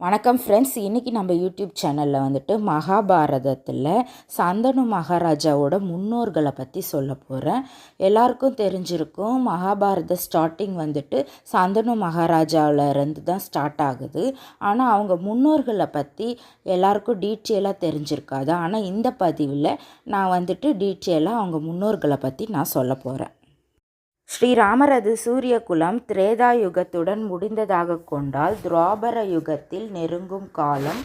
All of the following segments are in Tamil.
வணக்கம் ஃப்ரெண்ட்ஸ். இன்றைக்கி நம்ம யூடியூப் சேனலில் வந்துட்டு மகாபாரதத்தில் சந்தனு மகாராஜாவோட முன்னோர்களை பற்றி சொல்ல போகிறேன். எல்லாருக்கும் தெரிஞ்சிருக்கும், மகாபாரத ஸ்டார்டிங் வந்துட்டு சந்தனு மகாராஜாவிலேருந்து தான் ஸ்டார்ட் ஆகுது. ஆனால் அவங்க முன்னோர்களை பற்றி எல்லாருக்கும் டீட்டெயிலாக தெரிஞ்சிருக்காது. ஆனால் இந்த பதிவில் நான் வந்துட்டு டீட்டெயிலாக அவங்க முன்னோர்களை பற்றி நான் சொல்ல போகிறேன். ஸ்ரீராமரது சூரிய குலம் திரேதா யுகத்துடன் முடிந்ததாக கொண்டால் துவாபர யுகத்தில் நெருங்கும் காலம்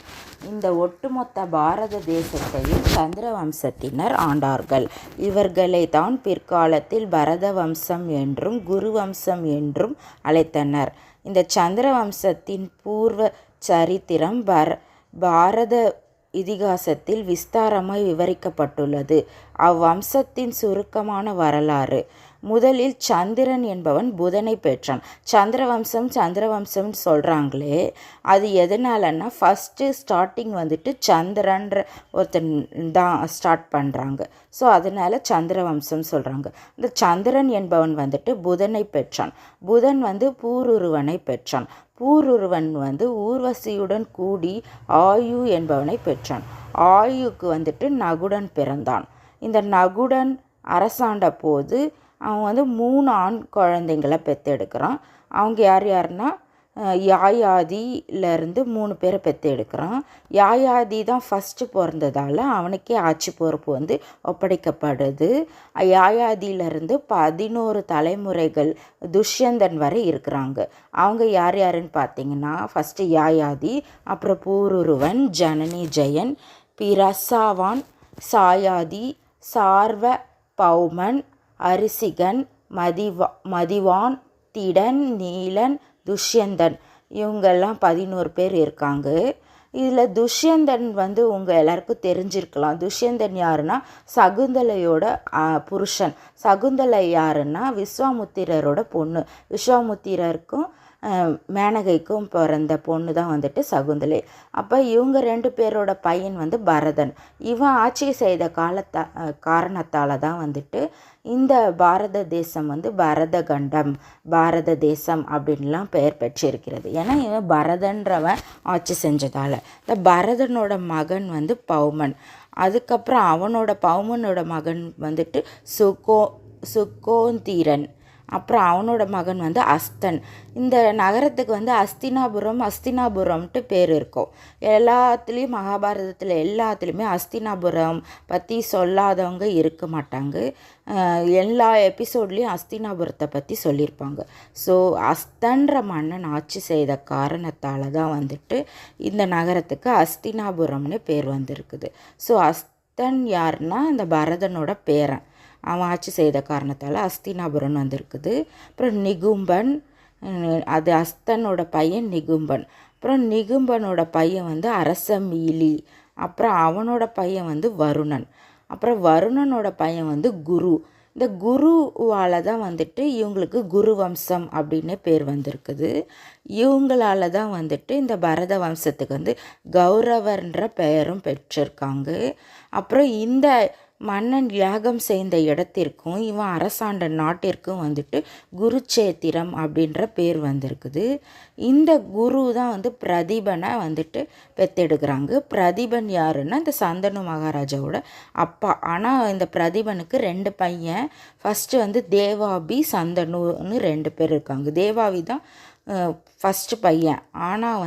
இந்த ஒட்டுமொத்த பாரத தேசத்தையும் சந்திர வம்சத்தினர் ஆண்டார்கள். இவர்களை தான் பிற்காலத்தில் பரத வம்சம் என்றும் குரு வம்சம் என்றும் அழைத்தனர். இந்த சந்திர வம்சத்தின் பூர்வ சரித்திரம் பாரத இதிகாசத்தில் விஸ்தாரமாய் விவரிக்கப்பட்டுள்ளது. அவ்வம்சத்தின் சுருக்கமான வரலாறு: முதலில் சந்திரன் என்பவன் புதனை பெற்றான். சந்திரவம்சம் சொல்கிறாங்களே, அது எதனாலன்னா ஃபஸ்ட்டு ஸ்டார்டிங் வந்துட்டு சந்திரன்ற ஒருத்தன் தான் ஸ்டார்ட் பண்ணுறாங்க. ஸோ அதனால் சந்திரவம்சம் சொல்கிறாங்க. இந்த சந்திரன் என்பவன் வந்துட்டு புதனை பெற்றான். புதன் பூருருவனை பெற்றான். பூருருவன் ஊர்வசியுடன் கூடி ஆயு என்பவனை பெற்றான். ஆயுக்கு நகுடன் பிறந்தான். இந்த நகுடன் அரசாண்ட போது அவன் 3 ஆண் குழந்தைங்களை பெற்றெடுக்கிறான். அவங்க யாருன்னா யாயாதியிலேருந்து 3 பேரை பெற்றெடுக்கிறான். யாயாதி தான் ஃபஸ்ட்டு பிறந்ததால் அவனுக்கே ஆட்சி பொறுப்பு ஒப்படைக்கப்படுது. யாயாதியிலேருந்து 11 தலைமுறைகள் துஷ்யந்தன் வரை இருக்கிறாங்க. அவங்க யாருன்னு பார்த்தீங்கன்னா, ஃபஸ்ட்டு யாயாதி, அப்புறம் பூருருவன், ஜனனி ஜெயன், பிரசாவான், சாயாதி, சார்வ பௌமன், அரிசிகன், மதிவான், திடன், நீலன், துஷ்யந்தன். இவங்கெல்லாம் 11 பேர் இருக்காங்க. இதில் துஷ்யந்தன் உங்கள் எல்லாருக்கும் தெரிஞ்சிருக்கலாம். துஷ்யந்தன் யாருன்னா சகுந்தலையோட புருஷன். சகுந்தலை யாருன்னா விஸ்வாமுத்திரரோட பொண்ணு. விஸ்வாமுத்திரருக்கும் மேனகைக்கும் பிறந்த பொண்ணு தான் சகுந்தலை. அப்போ இவங்க 2 பேரோட பையன் பரதன். இவன் ஆட்சி செய்த காரணத்தால் தான் இந்த பாரத தேசம் பரத கண்டம், பாரத தேசம் அப்படின்லாம் பெயர் பெற்றிருக்கிறது. ஏன்னா இவன் பரதன்றவன் ஆட்சி செஞ்சதால். இந்த பரதனோட மகன் பௌமன். அதுக்கப்புறம் அவனோட பௌமனோட மகன் சுகோந்தீரன். அப்புறம் அவனோட மகன் அஸ்தன். இந்த நகரத்துக்கு அஸ்தினாபுரம்ட்டு பேர் இருக்கும். எல்லாத்துலேயும் மகாபாரதத்தில் எல்லாத்துலேயுமே அஸ்தினாபுரம் பற்றி சொல்லாதவங்க இருக்க மாட்டாங்க. எல்லா எபிசோட்லேயும் அஸ்தினாபுரத்தை பற்றி சொல்லியிருப்பாங்க. ஸோ அஸ்தன்ற மன்னன் ஆட்சி செய்த காரணத்தால் தான் இந்த நகரத்துக்கு அஸ்தினாபுரம்னு பேர் வந்திருக்குது. ஸோ அஸ்தன் யாருன்னா இந்த பரதனோட பேரன். அவன் ஆட்சி செய்த காரணத்தால் அஸ்தினாபுரம் வந்திருக்குது. அப்புறம் நிகும்பன், அது அஸ்தனோட பையன் நிகும்பன். அப்புறம் நிகும்பனோட பையன் அரசமீலி. அப்புறம் அவனோட பையன் வருணன். அப்புறம் வருணனோட பையன் குரு. இந்த குருவால் தான் இவங்களுக்கு குரு வம்சம் அப்படின்னு பேர் வந்திருக்குது. இவங்களால தான் இந்த பரத வம்சத்துக்கு கௌரவர்ன்ற பெயரும் பெற்றிருக்காங்க. அப்புறம் இந்த மன்னன் யாகம் செய்த இடத்திற்கும் இவன் அரசாண்ட நாட்டிற்கும் குருச்சேத்திரம் அப்படின்ற பேர் வந்திருக்குது. இந்த குரு தான் பிரதிபனை பெற்றெடுக்கிறாங்க. பிரதிபன் யாருன்னா இந்த சந்தனு மகாராஜாவோட அப்பா. ஆனால் இந்த பிரதிபனுக்கு 2 பையன். ஃபஸ்ட்டு தேவாபி, சந்தனுன்னு 2 பேர் இருக்காங்க. தேவாபி தான் ஃபஸ்ட்டு பையன். ஆனால்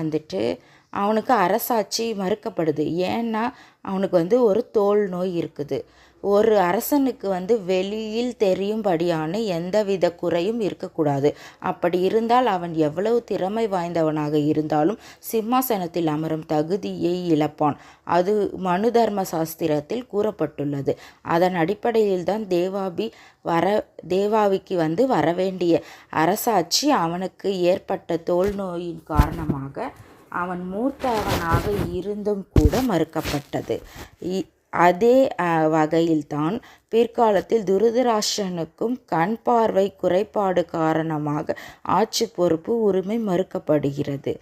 அவனுக்கு அரசாட்சி மறுக்கப்படுது. ஏன்னா அவனுக்கு ஒரு தோல் நோய் இருக்குது. ஒரு அரசனுக்கு வெளியில் தெரியும்படியான எந்தவித குறையும் இருக்கக்கூடாது. அப்படி இருந்தால் அவன் எவ்வளவு திறமை வாய்ந்தவனாக இருந்தாலும் சிம்மாசனத்தில் அமரும் தகுதியை இழப்பான். அது மனு தர்ம சாஸ்திரத்தில் கூறப்பட்டுள்ளது. அதன் அடிப்படையில் தான் தேவாவிக்கு வரவேண்டிய அரசாட்சி அவனுக்கு ஏற்பட்ட தோல் நோயின் காரணமாக அவன் மூத்தவனாக இருந்தும் கூட மறுக்கப்பட்டது. அதே வகையில்தான் பிற்காலத்தில் துருதராஷ்டிரனுக்கும் கண் பார்வை குறைபாடு காரணமாக ஆட்சி பொறுப்பு உரிமை மறுக்கப்படுகிறது.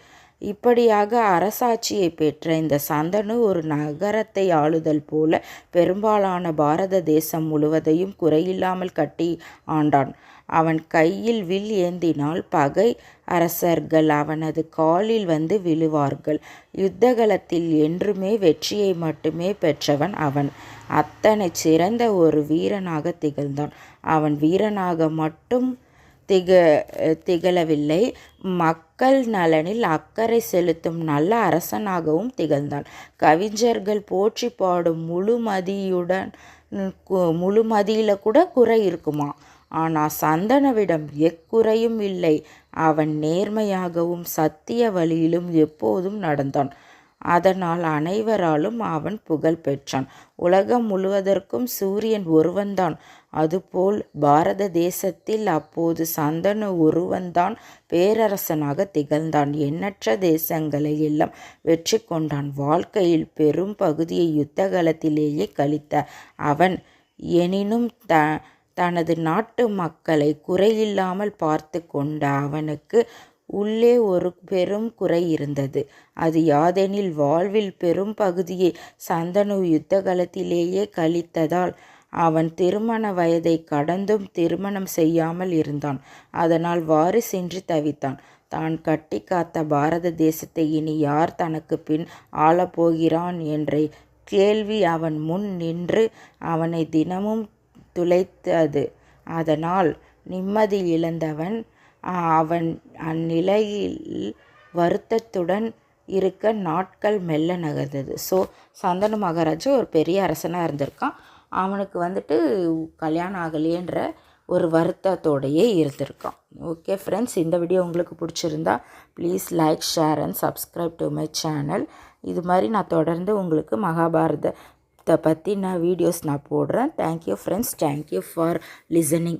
இப்படியாக அரசாட்சியை பெற்ற இந்த சந்தனு ஒரு நகரத்தை ஆளுதல் போல பெரும்பாலான பாரத தேசம் முழுவதையும் குறையில்லாமல் கட்டி ஆண்டான். அவன் கையில் வில் ஏந்தினால் பகை அரசர்கள் அவனது காலில் வந்து விழுவார்கள். யுத்தகலத்தில் என்றுமே வெற்றியை மட்டுமே பெற்றவன் அவன். அத்தனை சிறந்த ஒரு வீரனாக திகழ்ந்தான். அவன் வீரனாக மட்டும் திகழவில்லை, மக்கள் நலனில் அக்கறை செலுத்தும் நல்ல அரசனாகவும் திகழ்ந்தான். கவிஞர்கள் போற்றி பாடும் முழுமதியில கூட குறை இருக்குமா? ஆனால் சந்தனுவிடம் எக்குறையும் இல்லை. அவன் நேர்மையாகவும் சத்திய வழியிலும் எப்போதும் நடந்தான். அதனால் அனைவராலும் அவன் புகழ் பெற்றான். உலகம் முழுவதற்கும் சூரியன் ஒருவன்தான். அதுபோல் பாரத தேசத்தில் அப்போது சந்தனு ஒருவன்தான் பேரரசனாக திகழ்ந்தான். எண்ணற்ற தேசங்களை எல்லாம் வெற்றி கொண்டான். வாழ்க்கையில் பெரும் பகுதியை யுத்தகலத்திலேயே கழித்த அவன் எனினும் தனது நாட்டு மக்களை குறையில்லாமல் பார்த்து கொண்ட அவனுக்கு உள்ளே ஒரு பெரும் குறை இருந்தது. அது யாதெனில் வாழ்வில் பெரும் பகுதியை சந்தனு யுத்தகலத்திலேயே கழித்ததால் அவன் திருமண வயதை கடந்தும் திருமணம் செய்யாமல் இருந்தான். அதனால் வாரிசின்றி தவித்தான். தான் கட்டி காத்த பாரத தேசத்தை இனி யார் தனக்கு பின் ஆளப்போகிறான் என்ற கேள்வி அவன் முன் நின்று அவனை தினமும் துளைத்தது. அதனால் நிம்மதி இழந்தவன் அவன் அந்நிலையில் வருத்தத்துடன் இருக்க நாட்கள் மெல்ல நகர்ந்தது. ஸோ சந்தனு மகாராஜா ஒரு பெரிய அரசனாக இருந்திருக்கான். அவனுக்கு கல்யாணம் ஆகலையேன்ற ஒரு வருத்தத்தோடையே இருந்திருக்கான். ஓகே ஃப்ரெண்ட்ஸ், இந்த வீடியோ உங்களுக்கு பிடிச்சிருந்தா please like, share and subscribe to my channel. இது மாதிரி நான் தொடர்ந்து உங்களுக்கு மகாபாரதத்தை பற்றி வீடியோஸ் நான் போடுறேன். Thank you friends, thank you for listening.